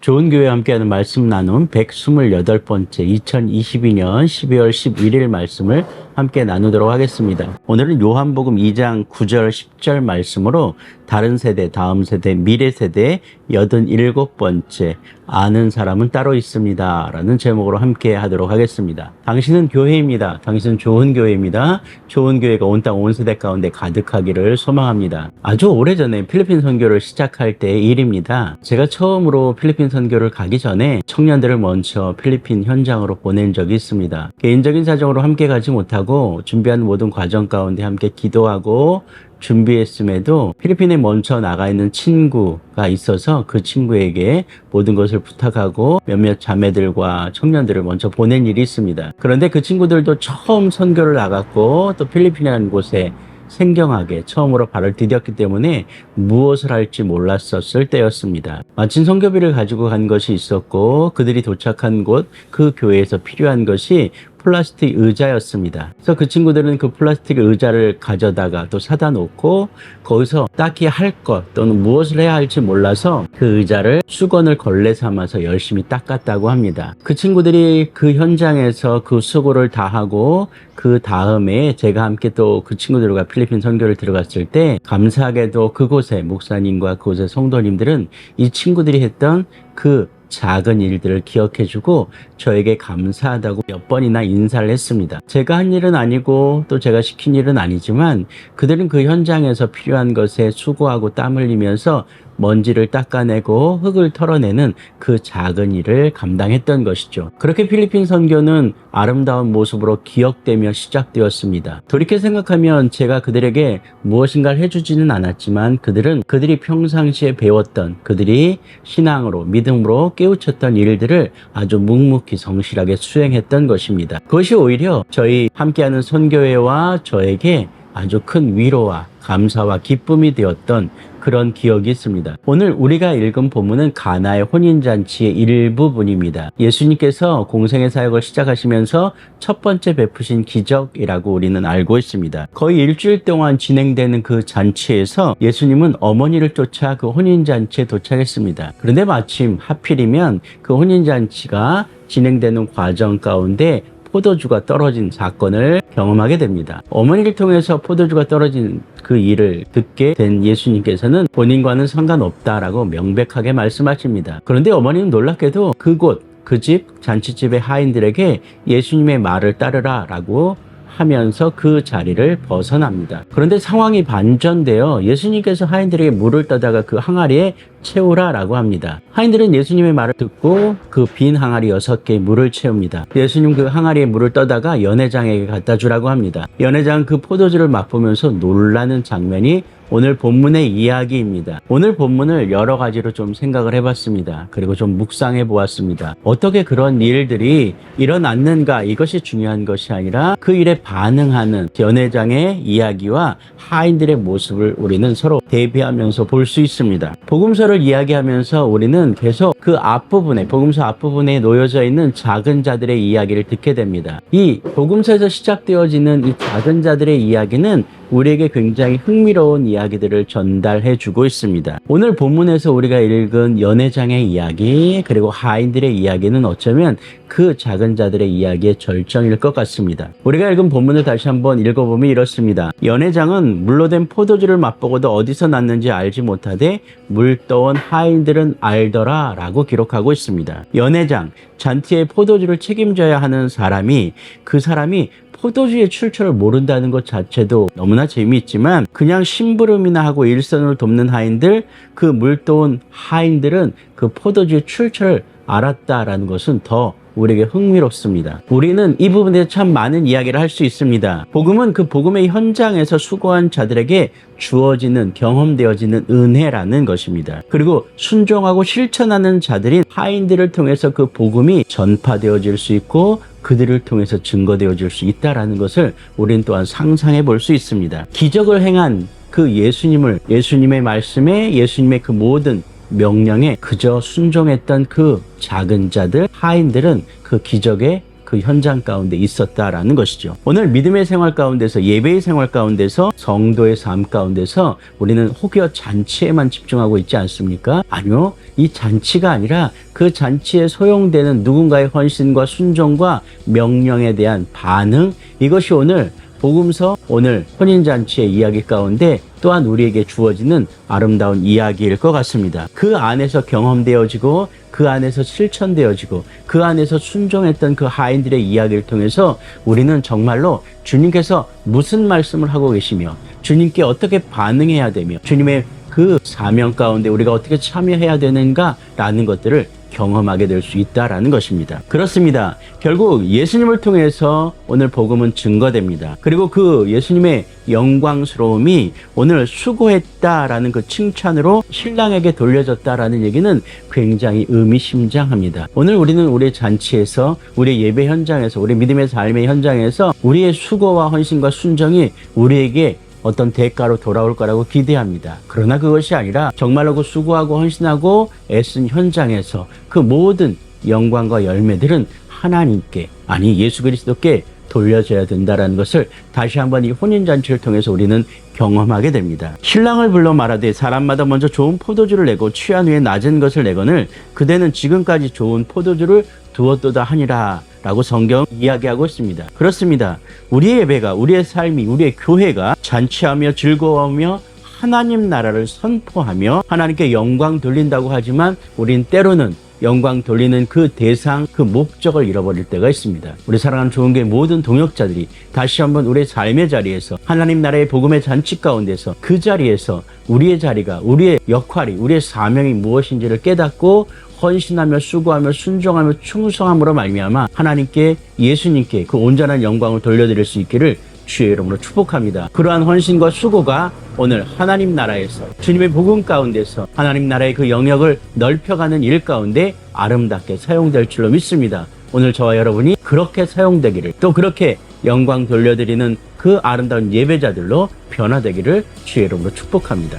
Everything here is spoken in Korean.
좋은 교회와 함께하는 말씀 나눔 128번째 2022년 12월 11일 말씀을 함께 나누도록 하겠습니다. 오늘은 요한복음 2장 9절 10절 말씀으로 다른 세대, 다음 세대, 미래 세대 87번째 아는 사람은 따로 있습니다 라는 제목으로 함께 하도록 하겠습니다. 당신은 교회입니다. 당신은 좋은 교회입니다. 좋은 교회가 온 땅 온 세대 가운데 가득하기를 소망합니다. 아주 오래전에 필리핀 선교를 시작할 때의 일입니다. 제가 처음으로 필리핀 선교를 가기 전에 청년들을 먼저 필리핀 현장으로 보낸 적이 있습니다. 개인적인 사정으로 함께 가지 못하고 준비한 모든 과정 가운데 함께 기도하고 준비했음에도 필리핀에 먼저 나가 있는 친구가 있어서 그 친구에게 모든 것을 부탁하고 몇몇 자매들과 청년들을 먼저 보낸 일이 있습니다. 그런데 그 친구들도 처음 선교를 나갔고 또 필리핀이라는 곳에 생경하게 처음으로 발을 디뎠기 때문에 무엇을 할지 몰랐었을 때였습니다. 마침 선교비를 가지고 간 것이 있었고 그들이 도착한 곳 그 교회에서 필요한 것이 플라스틱 의자였습니다. 그래서 그 친구들은 그 플라스틱 의자를 가져다가 또 사다 놓고 거기서 딱히 할 것 또는 무엇을 해야 할지 몰라서 그 의자를 수건을 걸레 삼아서 열심히 닦았다고 합니다. 그 친구들이 그 현장에서 그 수고를 다 하고 그 다음에 제가 함께 또 그 친구들과 필리핀 선교를 들어갔을 때 감사하게도 그곳에 목사님과 그곳의 성도님들은 이 친구들이 했던 그 작은 일들을 기억해주고 저에게 감사하다고 몇 번이나 인사를 했습니다. 제가 한 일은 아니고 또 제가 시킨 일은 아니지만 그들은 그 현장에서 필요한 것에 수고하고 땀 흘리면서 먼지를 닦아내고 흙을 털어내는 그 작은 일을 감당했던 것이죠. 그렇게 필리핀 선교는 아름다운 모습으로 기억되며 시작되었습니다. 돌이켜 생각하면 제가 그들에게 무엇인가를 해주지는 않았지만 그들이 평상시에 배웠던 그들이 신앙으로 믿음으로 깨우쳤던 일들을 아주 묵묵히 성실하게 수행했던 것입니다. 그것이 오히려 저희 함께하는 선교회와 저에게 아주 큰 위로와 감사와 기쁨이 되었던 그런 기억이 있습니다. 오늘 우리가 읽은 본문은 가나의 혼인잔치의 일부분입니다. 예수님께서 공생의 사역을 시작하시면서 첫 번째 베푸신 기적이라고 우리는 알고 있습니다. 거의 일주일 동안 진행되는 그 잔치에서 예수님은 어머니를 쫓아 그 혼인잔치에 도착했습니다. 그런데 마침 하필이면 그 혼인잔치가 진행되는 과정 가운데 포도주가 떨어진 사건을 경험하게 됩니다. 어머니를 통해서 포도주가 떨어진 그 일을 듣게 된 예수님께서는 본인과는 상관없다라고 명백하게 말씀하십니다. 그런데 어머니는 놀랍게도 그곳, 그 집, 잔치집의 하인들에게 예수님의 말을 따르라 라고 하면서 그 자리를 벗어납니다. 그런데 상황이 반전되어 예수님께서 하인들에게 물을 떠다가 그 항아리에 채우라 라고 합니다. 하인들은 예수님의 말을 듣고 그 빈 항아리 6개에 물을 채웁니다. 예수님 그 항아리에 물을 떠다가 연회장에게 갖다 주라고 합니다. 연회장은 그 포도주를 맛보면서 놀라는 장면이 오늘 본문의 이야기입니다. 오늘 본문을 여러 가지로 좀 생각을 해봤습니다. 그리고 좀 묵상해 보았습니다. 어떻게 그런 일들이 일어났는가, 이것이 중요한 것이 아니라 그 일에 반응하는 연회장의 이야기와 하인들의 모습을 우리는 서로 대비하면서 볼 수 있습니다. 복음서를 이야기하면서 우리는 계속 그 앞부분에, 복음서 앞부분에 놓여져 있는 작은 자들의 이야기를 듣게 됩니다. 이 복음서에서 시작되어지는 이 작은 자들의 이야기는 우리에게 굉장히 흥미로운 이야기들을 전달해 주고 있습니다. 오늘 본문에서 우리가 읽은 연회장의 이야기 그리고 하인들의 이야기는 어쩌면 그 작은 자들의 이야기의 절정일 것 같습니다. 우리가 읽은 본문을 다시 한번 읽어보면 이렇습니다. 연회장은 물로 된 포도주를 맛보고도 어디서 났는지 알지 못하되 물 떠온 하인들은 알더라 라고 기록하고 있습니다. 연회장, 잔치의 포도주를 책임져야 하는 사람이 그 사람이 포도주의 출처를 모른다는 것 자체도 너무나 재미있지만 그냥 심부름이나 하고 일선을 돕는 하인들, 그 물떠온 하인들은 그 포도주의 출처를 알았다라는 것은 더 우리에게 흥미롭습니다. 우리는 이 부분에 참 많은 이야기를 할 수 있습니다. 복음은 그 복음의 현장에서 수고한 자들에게 주어지는, 경험되어지는 은혜라는 것입니다. 그리고 순종하고 실천하는 자들인 하인들을 통해서 그 복음이 전파되어질 수 있고 그들을 통해서 증거되어질 수 있다는 것을 우리는 또한 상상해 볼 수 있습니다. 기적을 행한 그 예수님의 말씀에, 예수님의 그 모든 명령에 그저 순종했던 그 작은 자들, 하인들은 그 기적의 그 현장 가운데 있었다라는 것이죠. 오늘 믿음의 생활 가운데서, 예배의 생활 가운데서, 성도의 삶 가운데서 우리는 혹여 잔치에만 집중하고 있지 않습니까? 아니요. 이 잔치가 아니라 그 잔치에 소용되는 누군가의 헌신과 순종과 명령에 대한 반응, 이것이 오늘 복음서, 오늘 혼인잔치의 이야기 가운데 또한 우리에게 주어지는 아름다운 이야기일 것 같습니다. 그 안에서 경험되어지고 그 안에서 실천되어지고 그 안에서 순종했던 그 하인들의 이야기를 통해서 우리는 정말로 주님께서 무슨 말씀을 하고 계시며 주님께 어떻게 반응해야 되며 주님의 그 사명 가운데 우리가 어떻게 참여해야 되는가라는 것들을 경험하게 될 수 있다라는 것입니다. 그렇습니다. 결국 예수님을 통해서 오늘 복음은 증거됩니다. 그리고 그 예수님의 영광스러움이 오늘 수고했다라는 그 칭찬으로 신랑에게 돌려졌다라는 얘기는 굉장히 의미심장합니다. 오늘 우리는 우리의 잔치에서, 우리의 예배 현장에서, 우리 믿음의 삶의 현장에서 우리의 수고와 헌신과 순정이 우리에게 어떤 대가로 돌아올 거라고 기대합니다. 그러나 그것이 아니라 정말로 그 수고하고 헌신하고 애쓴 현장에서 그 모든 영광과 열매들은 하나님께, 아니 예수 그리스도께 돌려져야 된다는 것을 다시 한번 이 혼인잔치를 통해서 우리는 경험하게 됩니다. 신랑을 불러 말하되 사람마다 먼저 좋은 포도주를 내고 취한 후에 낮은 것을 내거늘 그대는 지금까지 좋은 포도주를 두었도다 하니라 라고 성경 이야기하고 있습니다. 그렇습니다. 우리의 예배가, 우리의 삶이, 우리의 교회가 잔치하며 즐거워하며 하나님 나라를 선포하며 하나님께 영광 돌린다고 하지만 우린 때로는 영광 돌리는 그 대상, 그 목적을 잃어버릴 때가 있습니다. 우리 사랑하는 좋은교회 모든 동역자들이 다시 한번 우리의 삶의 자리에서, 하나님 나라의 복음의 잔치 가운데서, 그 자리에서 우리의 자리가, 우리의 역할이, 우리의 사명이 무엇인지를 깨닫고 헌신하며 수고하며 순종하며 충성함으로 말미암아 하나님께, 예수님께 그 온전한 영광을 돌려드릴 수 있기를 주의 이름으로 축복합니다. 그러한 헌신과 수고가 오늘 하나님 나라에서, 주님의 복음 가운데서 하나님 나라의 그 영역을 넓혀가는 일 가운데 아름답게 사용될 줄로 믿습니다. 오늘 저와 여러분이 그렇게 사용되기를, 또 그렇게 영광 돌려드리는 그 아름다운 예배자들로 변화되기를 주의 이름으로 축복합니다.